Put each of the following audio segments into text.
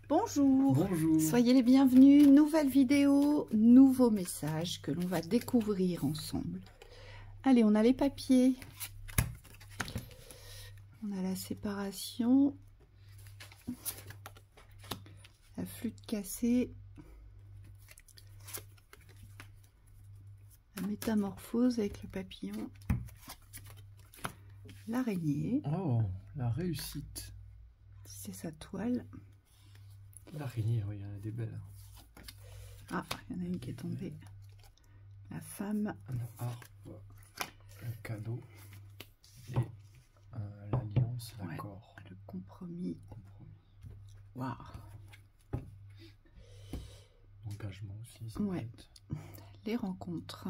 Bonjour, Bonjour. Soyez les bienvenus, nouvelle vidéo, nouveau message que l'on va découvrir ensemble. Allez, on a les papiers, on a la séparation, la flûte cassée, la métamorphose avec le papillon, l'araignée, Oh, la réussite. c'est sa toile. L'araignée, oui, il y en a des belles. Ah, il y en a une qui est tombée. La femme. Un harpe, un cadeau et l'alliance, l'accord. Ouais, le compromis. Waouh. Engagement aussi, ça Ouais. Les rencontres.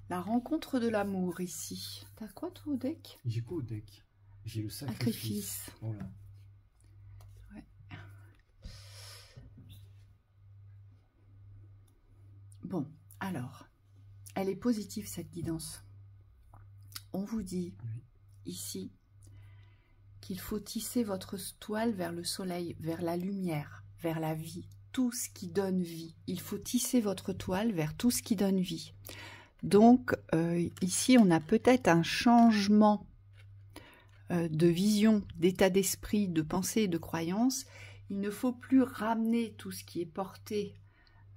La rencontre de l'amour ici. T'as quoi toi au deck? J'ai quoi au deck? J'ai le sacrifice. Voilà. Ouais. Bon, alors, elle est positive cette guidance. On vous dit ici qu'il faut tisser votre toile vers le soleil, vers la lumière, vers la vie, tout ce qui donne vie. Il faut tisser votre toile vers tout ce qui donne vie. Donc, ici, on a peut-être un changement de vision, d'état d'esprit, de pensée et de croyance. Il ne faut plus ramener tout ce qui est porté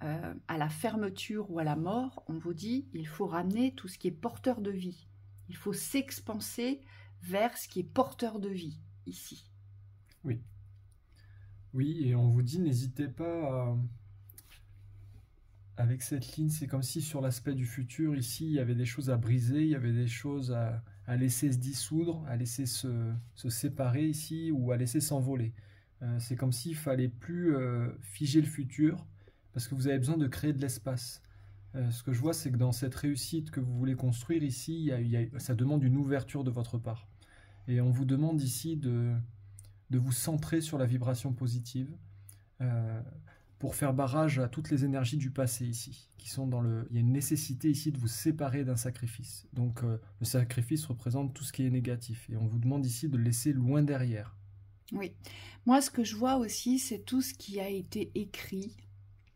à la fermeture ou à la mort. On vous dit, il faut ramener tout ce qui est porteur de vie. Il faut s'expanser vers ce qui est porteur de vie, ici. Oui. Oui, et on vous dit, n'hésitez pas à... Avec cette ligne, c'est comme si sur l'aspect du futur, ici, il y avait des choses à briser, il y avait des choses à laisser se dissoudre, à laisser se séparer ici, ou à laisser s'envoler. C'est comme s'il fallait plus figer le futur, parce que vous avez besoin de créer de l'espace. Ce que je vois, c'est que dans cette réussite que vous voulez construire ici, ça demande une ouverture de votre part. Et on vous demande ici de vous centrer sur la vibration positive, pour faire barrage à toutes les énergies du passé ici, qui sont dans le... Il y a une nécessité ici de vous séparer d'un sacrifice. Donc le sacrifice représente tout ce qui est négatif. Et on vous demande ici de le laisser loin derrière. Oui. Moi, ce que je vois aussi, c'est tout ce qui a été écrit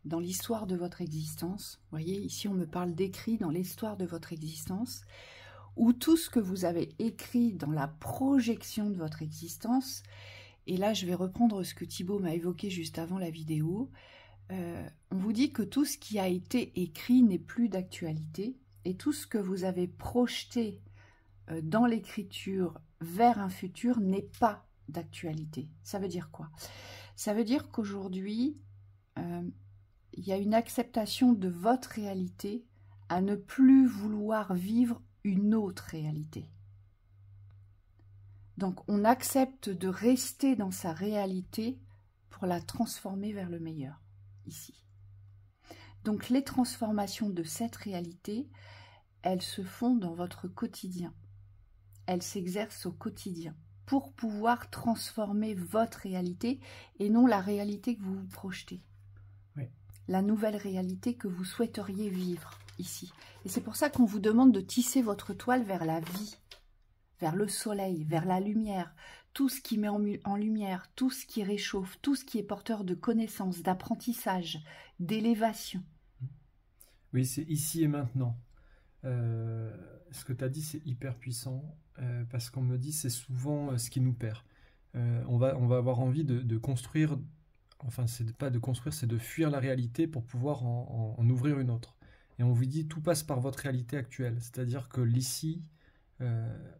dans l'histoire de votre existence. Vous voyez, ici, on me parle d'écrit dans l'histoire de votre existence, ou tout ce que vous avez écrit dans la projection de votre existence. Et là, je vais reprendre ce que Thibaut m'a évoqué juste avant la vidéo. On vous dit que tout ce qui a été écrit n'est plus d'actualité et tout ce que vous avez projeté dans l'écriture vers un futur n'est pas d'actualité. Ça veut dire quoi? Ça veut dire qu'aujourd'hui, il y a une acceptation de votre réalité à ne plus vouloir vivre une autre réalité. Donc, on accepte de rester dans sa réalité pour la transformer vers le meilleur, ici. Donc, les transformations de cette réalité, elles se font dans votre quotidien. Elles s'exercent au quotidien pour pouvoir transformer votre réalité et non la réalité que vous vous projetez. Oui. La nouvelle réalité que vous souhaiteriez vivre ici. Et c'est pour ça qu'on vous demande de tisser votre toile vers la vie, vers le soleil, vers la lumière, tout ce qui met en lumière, tout ce qui réchauffe, tout ce qui est porteur de connaissances, d'apprentissage, d'élévation. Oui, c'est ici et maintenant. Ce que tu as dit, c'est hyper puissant, parce qu'on me dit c'est souvent ce qui nous perd. On va avoir envie de construire, enfin, c'est pas de construire, c'est de fuir la réalité pour pouvoir en ouvrir une autre. Et on vous dit tout passe par votre réalité actuelle, c'est-à-dire que l'ici...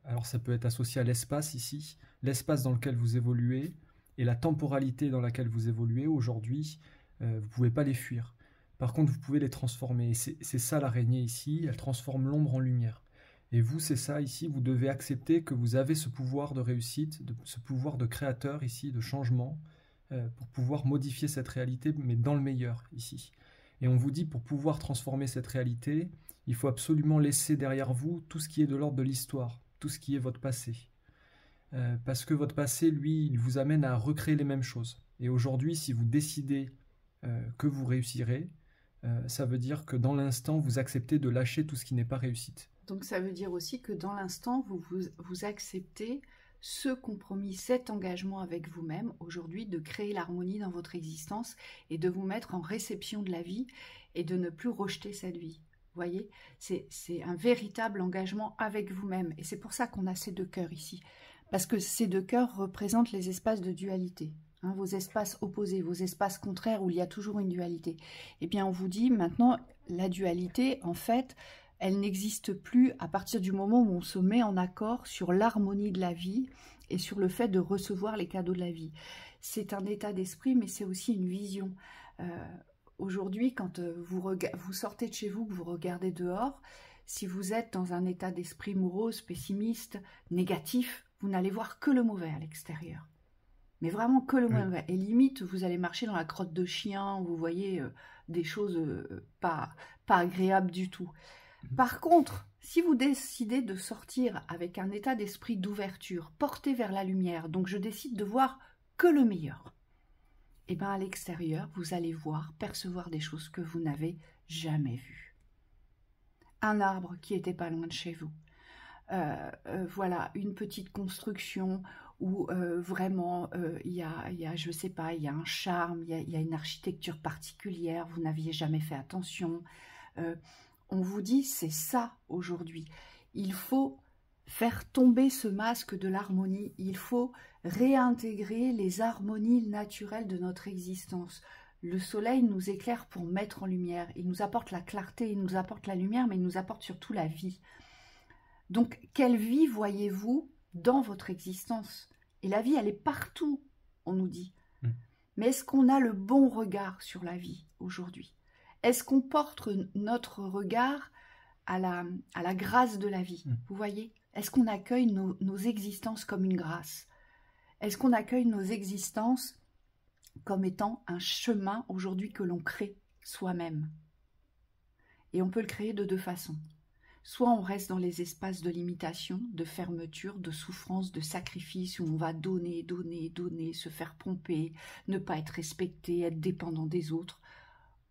alors ça peut être associé à l'espace ici, l'espace dans lequel vous évoluez et la temporalité dans laquelle vous évoluez aujourd'hui, vous ne pouvez pas les fuir. Par contre, vous pouvez les transformer. Et c'est ça l'araignée ici, elle transforme l'ombre en lumière. Et vous, c'est ça ici, vous devez accepter que vous avez ce pouvoir de réussite, ce pouvoir de créateur ici, de changement, pour pouvoir modifier cette réalité, mais dans le meilleur ici. Et on vous dit, pour pouvoir transformer cette réalité, il faut absolument laisser derrière vous tout ce qui est de l'ordre de l'histoire, tout ce qui est votre passé. Parce que votre passé, lui, il vous amène à recréer les mêmes choses. Et aujourd'hui, si vous décidez que vous réussirez, ça veut dire que dans l'instant, vous acceptez de lâcher tout ce qui n'est pas réussite. Donc ça veut dire aussi que dans l'instant, vous acceptez ce compromis, cet engagement avec vous-même aujourd'hui de créer l'harmonie dans votre existence et de vous mettre en réception de la vie et de ne plus rejeter cette vie. Vous voyez, c'est un véritable engagement avec vous-même. Et c'est pour ça qu'on a ces deux cœurs ici. Parce que ces deux cœurs représentent les espaces de dualité. Hein, vos espaces opposés, vos espaces contraires où il y a toujours une dualité. Eh bien, on vous dit maintenant, la dualité, en fait, elle n'existe plus à partir du moment où on se met en accord sur l'harmonie de la vie et sur le fait de recevoir les cadeaux de la vie. C'est un état d'esprit, mais c'est aussi une vision. Aujourd'hui, quand vous sortez de chez vous, que vous regardez dehors, si vous êtes dans un état d'esprit morose, pessimiste, négatif, vous n'allez voir que le mauvais à l'extérieur. Mais vraiment que le mauvais. Et limite, vous allez marcher dans la crotte de chien, où vous voyez des choses pas agréables du tout. Par contre, si vous décidez de sortir avec un état d'esprit d'ouverture, porté vers la lumière, donc je décide de voir que le meilleur, et bien à l'extérieur, vous allez voir, percevoir des choses que vous n'avez jamais vues. Un arbre qui était pas loin de chez vous. Voilà, une petite construction où vraiment il y a, je sais pas, il y a un charme, il y a une architecture particulière, vous n'aviez jamais fait attention. On vous dit, c'est ça aujourd'hui. Il faut faire tomber ce masque de l'harmonie. Il faut réintégrer les harmonies naturelles de notre existence. Le soleil nous éclaire pour mettre en lumière. Il nous apporte la clarté, il nous apporte la lumière, mais il nous apporte surtout la vie. Donc, quelle vie voyez-vous dans votre existence? Et la vie, elle est partout, on nous dit. Mais est-ce qu'on a le bon regard sur la vie aujourd'hui? Est-ce qu'on porte notre regard à la grâce de la vie? Vous voyez? Est-ce qu'on accueille nos existences comme une grâce? Est-ce qu'on accueille nos existences comme étant un chemin aujourd'hui que l'on crée soi-même? Et on peut le créer de deux façons. Soit on reste dans les espaces de limitation, de fermeture, de souffrance, de sacrifice, où on va donner, donner, donner, se faire pomper, ne pas être respecté, être dépendant des autres.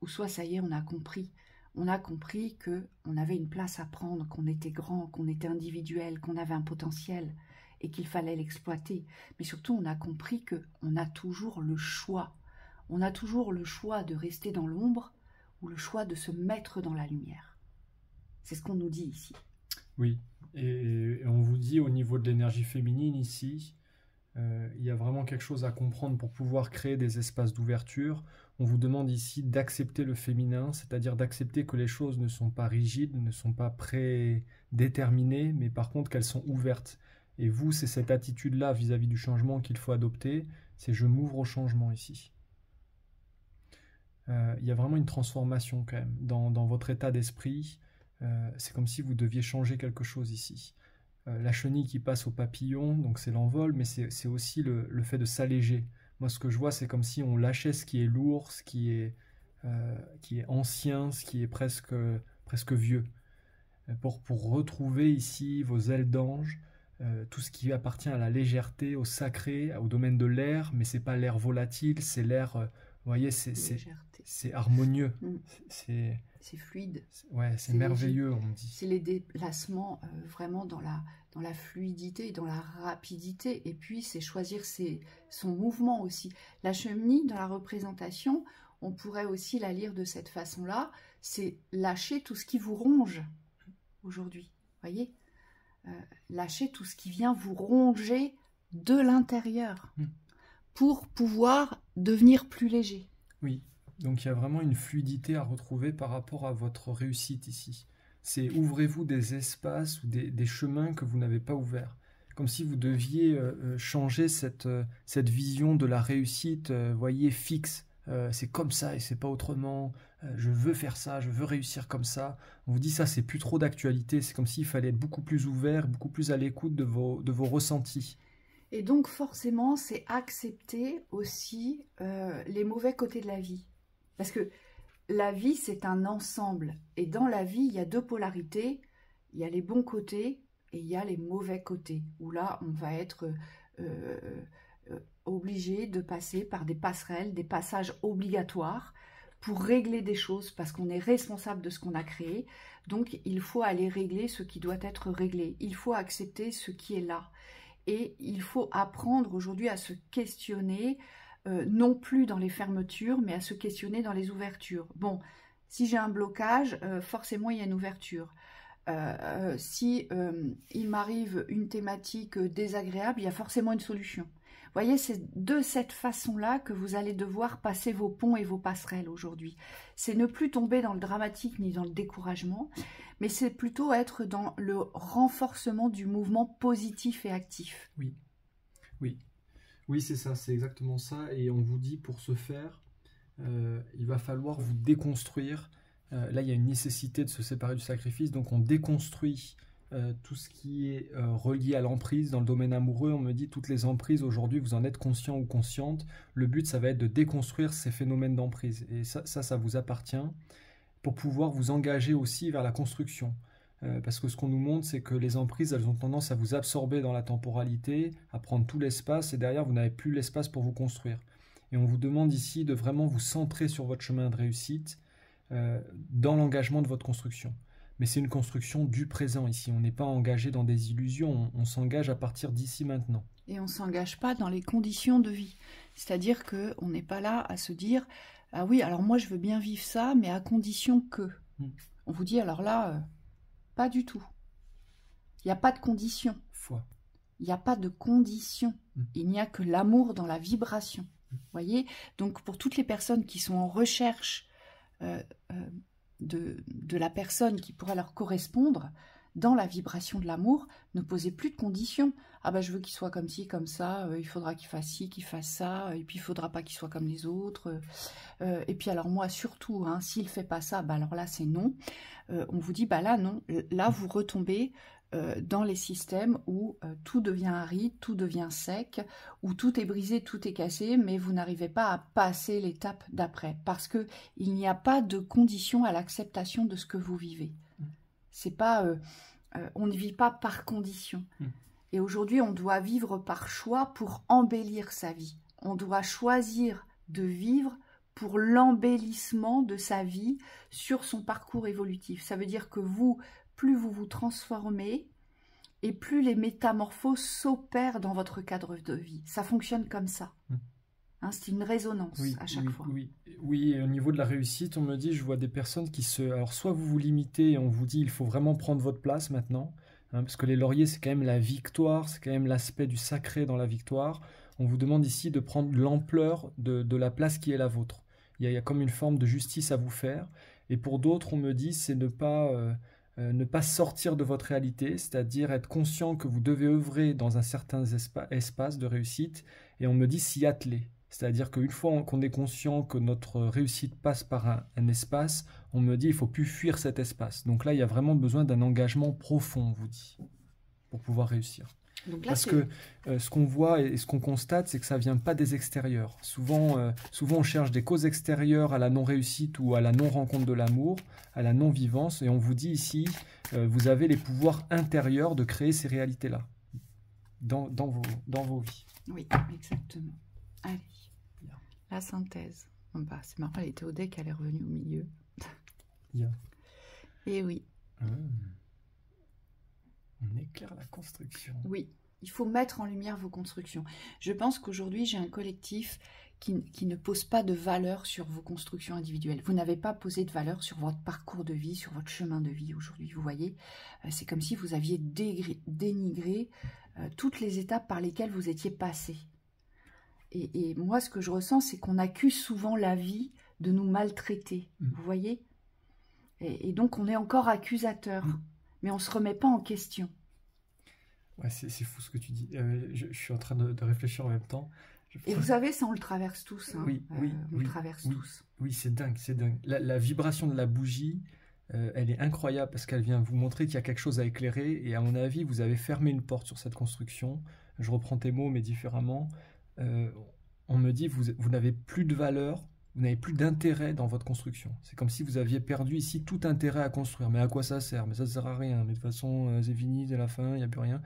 Ou soit ça y est, on a compris qu'on avait une place à prendre, qu'on était grand, qu'on était individuel, qu'on avait un potentiel et qu'il fallait l'exploiter. Mais surtout, on a compris qu'on a toujours le choix. On a toujours le choix de rester dans l'ombre ou le choix de se mettre dans la lumière. C'est ce qu'on nous dit ici. Oui, et on vous dit au niveau de l'énergie féminine ici, il y a vraiment quelque chose à comprendre pour pouvoir créer des espaces d'ouverture. On vous demande ici d'accepter le féminin, c'est-à-dire d'accepter que les choses ne sont pas rigides, ne sont pas prédéterminées, mais par contre qu'elles sont ouvertes. Et vous, c'est cette attitude-là vis-à-vis du changement qu'il faut adopter, c'est je m'ouvre au changement ici. Il y a vraiment une transformation quand même dans votre état d'esprit. C'est comme si vous deviez changer quelque chose ici. La chenille qui passe au papillon, donc c'est l'envol, mais c'est aussi le fait de s'alléger. Moi, ce que je vois, c'est comme si on lâchait ce qui est lourd, ce qui est ancien, ce qui est presque vieux, pour retrouver ici vos ailes d'ange, tout ce qui appartient à la légèreté, au sacré, au domaine de l'air, mais c'est pas l'air volatile, c'est l'air, vous voyez, c'est harmonieux, c'est fluide. Ouais, c'est merveilleux, léger. On me dit. C'est les déplacements vraiment dans la fluidité, dans la rapidité, et puis c'est choisir son mouvement aussi. La chenille, dans la représentation, on pourrait aussi la lire de cette façon-là, c'est lâcher tout ce qui vous ronge aujourd'hui, voyez, lâcher tout ce qui vient vous ronger de l'intérieur pour pouvoir devenir plus léger. Oui. Donc il y a vraiment une fluidité à retrouver par rapport à votre réussite ici. C'est ouvrez-vous des espaces ou des chemins que vous n'avez pas ouverts. Comme si vous deviez changer cette vision de la réussite, voyez, fixe. C'est comme ça et c'est pas autrement. Je veux faire ça, je veux réussir comme ça. On vous dit ça, c'est plus trop d'actualité. C'est comme s'il fallait être beaucoup plus ouvert, beaucoup plus à l'écoute de vos ressentis. Et donc forcément, c'est accepter aussi les mauvais côtés de la vie. Parce que la vie, c'est un ensemble. Et dans la vie, il y a deux polarités. Il y a les bons côtés et il y a les mauvais côtés. Où là, on va être obligé de passer par des passerelles, des passages obligatoires pour régler des choses parce qu'on est responsable de ce qu'on a créé. Donc, il faut aller régler ce qui doit être réglé. Il faut accepter ce qui est là. et il faut apprendre aujourd'hui à se questionner, non plus dans les fermetures, mais à se questionner dans les ouvertures. Bon, si j'ai un blocage, forcément il y a une ouverture. Si il m'arrive une thématique désagréable, il y a forcément une solution. Vous voyez, c'est de cette façon-là que vous allez devoir passer vos ponts et vos passerelles aujourd'hui. C'est ne plus tomber dans le dramatique ni dans le découragement, mais c'est plutôt être dans le renforcement du mouvement positif et actif. Oui, oui, oui, c'est ça, c'est exactement ça. Et on vous dit, pour ce faire, il va falloir vous déconstruire. Là, il y a une nécessité de se séparer du sacrifice, donc on déconstruit tout ce qui est relié à l'emprise. Dans le domaine amoureux, on me dit toutes les emprises, aujourd'hui, vous en êtes conscient ou consciente. Le but, ça va être de déconstruire ces phénomènes d'emprise. Et ça vous appartient pour pouvoir vous engager aussi vers la construction. Parce que ce qu'on nous montre, c'est que les emprises, elles ont tendance à vous absorber dans la temporalité, à prendre tout l'espace, et derrière, vous n'avez plus l'espace pour vous construire. Et on vous demande ici de vraiment vous centrer sur votre chemin de réussite, dans l'engagement de votre construction. Mais c'est une construction du présent ici. On n'est pas engagé dans des illusions, on s'engage à partir d'ici maintenant. Et on ne s'engage pas dans les conditions de vie. C'est-à-dire qu'on n'est pas là à se dire « Ah oui, alors moi je veux bien vivre ça, mais à condition que... » On vous dit alors là, pas du tout. Il n'y a pas de condition. Foi. Il n'y a pas de condition. Il n'y a que l'amour dans la vibration. Voyez? Donc pour toutes les personnes qui sont en recherche de la personne qui pourrait leur correspondre dans la vibration de l'amour, ne posez plus de conditions. Ah ben je veux qu'il soit comme ci, comme ça, il faudra qu'il fasse ci, qu'il fasse ça, et puis il faudra pas qu'il soit comme les autres. Et puis alors moi surtout, hein, s'il fait pas ça, bah alors là c'est non. On vous dit bah là non, là vous retombez dans les systèmes où tout devient aride, tout devient sec, où tout est brisé, tout est cassé, mais vous n'arrivez pas à passer l'étape d'après, parce que il n'y a pas de condition à l'acceptation de ce que vous vivez. C'est pas, on ne vit pas par condition. Et aujourd'hui, on doit vivre par choix pour embellir sa vie. On doit choisir de vivre pour l'embellissement de sa vie sur son parcours évolutif. Ça veut dire que vous, plus vous vous transformez et plus les métamorphoses s'opèrent dans votre cadre de vie. Ça fonctionne comme ça. Hein, c'est une résonance à chaque fois. Oui, et au niveau de la réussite, on me dit, je vois des personnes qui se... Alors, soit vous vous limitez et on vous dit, il faut vraiment prendre votre place maintenant, hein, parce que les lauriers, c'est quand même la victoire, c'est quand même l'aspect du sacré dans la victoire. On vous demande ici de prendre l'ampleur de la place qui est la vôtre. Il y a comme une forme de justice à vous faire. Et pour d'autres, on me dit, c'est ne pas sortir de votre réalité, c'est-à-dire être conscient que vous devez œuvrer dans un certain espace de réussite, et on me dit s'y atteler. C'est-à-dire qu'une fois qu'on est conscient que notre réussite passe par un espace, on me dit il ne faut plus fuir cet espace. Donc là, il y a vraiment besoin d'un engagement profond, on vous dit, pour pouvoir réussir. Donc là, parce que ce qu'on voit et ce qu'on constate, c'est que ça ne vient pas des extérieurs. Souvent, on cherche des causes extérieures à la non-réussite ou à la non-rencontre de l'amour, à la non-vivance, et on vous dit ici, vous avez les pouvoirs intérieurs de créer ces réalités-là dans vos vies. Oui, exactement. Allez, la synthèse. Bah, c'est marrant, elle était au deck, elle est revenue au milieu. Et oui. On éclaire la construction. Oui, il faut mettre en lumière vos constructions. Je pense qu'aujourd'hui, j'ai un collectif qui ne pose pas de valeur sur vos constructions individuelles. Vous n'avez pas posé de valeur sur votre parcours de vie, sur votre chemin de vie aujourd'hui. Vous voyez, c'est comme si vous aviez dénigré toutes les étapes par lesquelles vous étiez passé. Et moi, ce que je ressens, c'est qu'on accuse souvent la vie de nous maltraiter. Vous voyez, et donc, on est encore accusateur. Mais on ne se remet pas en question. Ouais, c'est fou ce que tu dis. Je suis en train de réfléchir en même temps. Et vous savez, ça, on le traverse tous. Hein. On le traverse tous. Oui, c'est dingue, c'est dingue. La vibration de la bougie, elle est incroyable parce qu'elle vient vous montrer qu'il y a quelque chose à éclairer. Et à mon avis, vous avez fermé une porte sur cette construction. Je reprends tes mots, mais différemment. On me dit, vous n'avez plus de valeur. Vous n'avez plus d'intérêt dans votre construction. C'est comme si vous aviez perdu ici tout intérêt à construire. Mais à quoi ça sert? Mais ça ne sert à rien. Mais de toute façon, c'est fini, c'est la fin, il n'y a plus rien.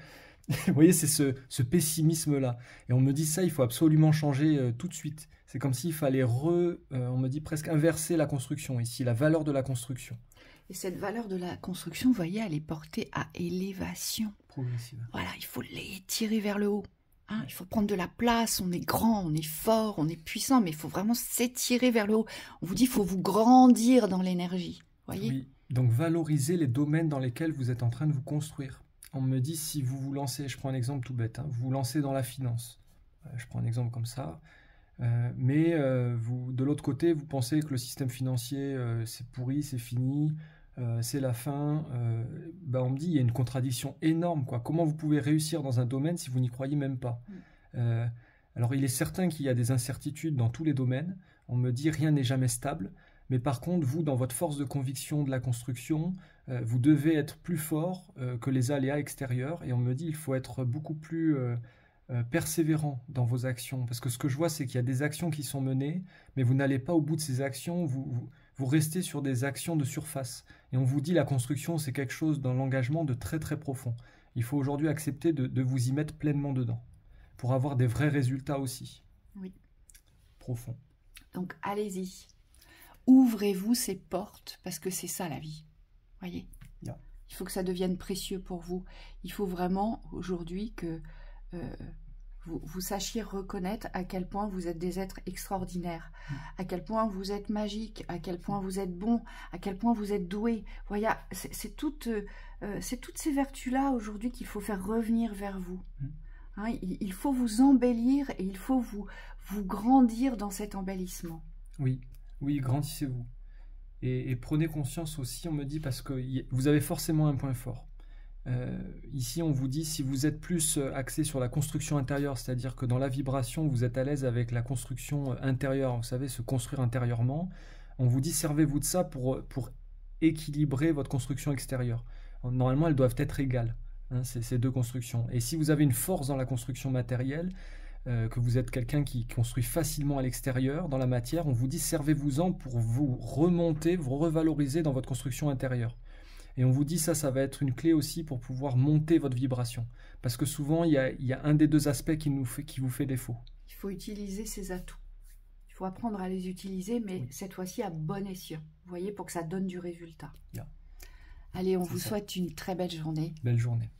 Vous voyez, c'est ce pessimisme-là. Et on me dit ça, il faut absolument changer tout de suite. C'est comme s'il fallait on me dit presque inverser la construction ici, la valeur de la construction. Et cette valeur de la construction, vous voyez, elle est portée à élévation. Progressive. Voilà, il faut l'étirer vers le haut. Hein, il faut prendre de la place, on est grand, on est fort, on est puissant, mais il faut vraiment s'étirer vers le haut. On vous dit, il faut vous grandir dans l'énergie. Voyez. Oui, donc valoriser les domaines dans lesquels vous êtes en train de vous construire. On me dit, si vous vous lancez, je prends un exemple tout bête, hein, vous vous lancez dans la finance. Je prends un exemple comme ça. Mais vous, de l'autre côté, vous pensez que le système financier, c'est pourri, c'est fini, c'est la fin. On me dit, il y a une contradiction énorme, quoi. Comment vous pouvez réussir dans un domaine si vous n'y croyez même pas? Alors, il est certain qu'il y a des incertitudes dans tous les domaines. On me dit, rien n'est jamais stable. Mais par contre, vous, dans votre force de conviction de la construction, vous devez être plus fort que les aléas extérieurs. Et on me dit, il faut être beaucoup plus persévérant dans vos actions. Parce que ce que je vois, c'est qu'il y a des actions qui sont menées, mais vous n'allez pas au bout de ces actions, vous restez sur des actions de surface. Et on vous dit, la construction, c'est quelque chose dans l'engagement de très très profond. Il faut aujourd'hui accepter de vous y mettre pleinement dedans, pour avoir des vrais résultats aussi. Oui. Profonds. Donc, allez-y. Ouvrez-vous ces portes, parce que c'est ça la vie. Voyez. Yeah. Il faut que ça devienne précieux pour vous. Il faut vraiment aujourd'hui que vous sachiez reconnaître à quel point vous êtes des êtres extraordinaires, à quel point vous êtes magiques, à quel point vous êtes bons, à quel point vous êtes doués. Voyez, c'est toutes ces vertus-là aujourd'hui qu'il faut faire revenir vers vous. Hein, il faut vous embellir et il faut vous grandir dans cet embellissement. Oui, oui, grandissez-vous. Et prenez conscience aussi, on me dit, parce que vous avez forcément un point fort. Ici, on vous dit, si vous êtes plus axé sur la construction intérieure, c'est-à-dire que dans la vibration, vous êtes à l'aise avec la construction intérieure, vous savez, se construire intérieurement, on vous dit, servez-vous de ça pour équilibrer votre construction extérieure. Normalement, elles doivent être égales, hein, ces deux constructions. Et si vous avez une force dans la construction matérielle, que vous êtes quelqu'un qui construit facilement à l'extérieur, dans la matière, on vous dit, servez-vous-en pour vous remonter, vous revaloriser dans votre construction intérieure. Et on vous dit ça va être une clé aussi pour pouvoir monter votre vibration. Parce que souvent, il y a un des deux aspects qui vous fait défaut. Il faut utiliser ces atouts. Il faut apprendre à les utiliser, mais oui, cette fois-ci à bon escient. Vous voyez, pour que ça donne du résultat. Yeah. Allez, on vous souhaite une très belle journée. Belle journée.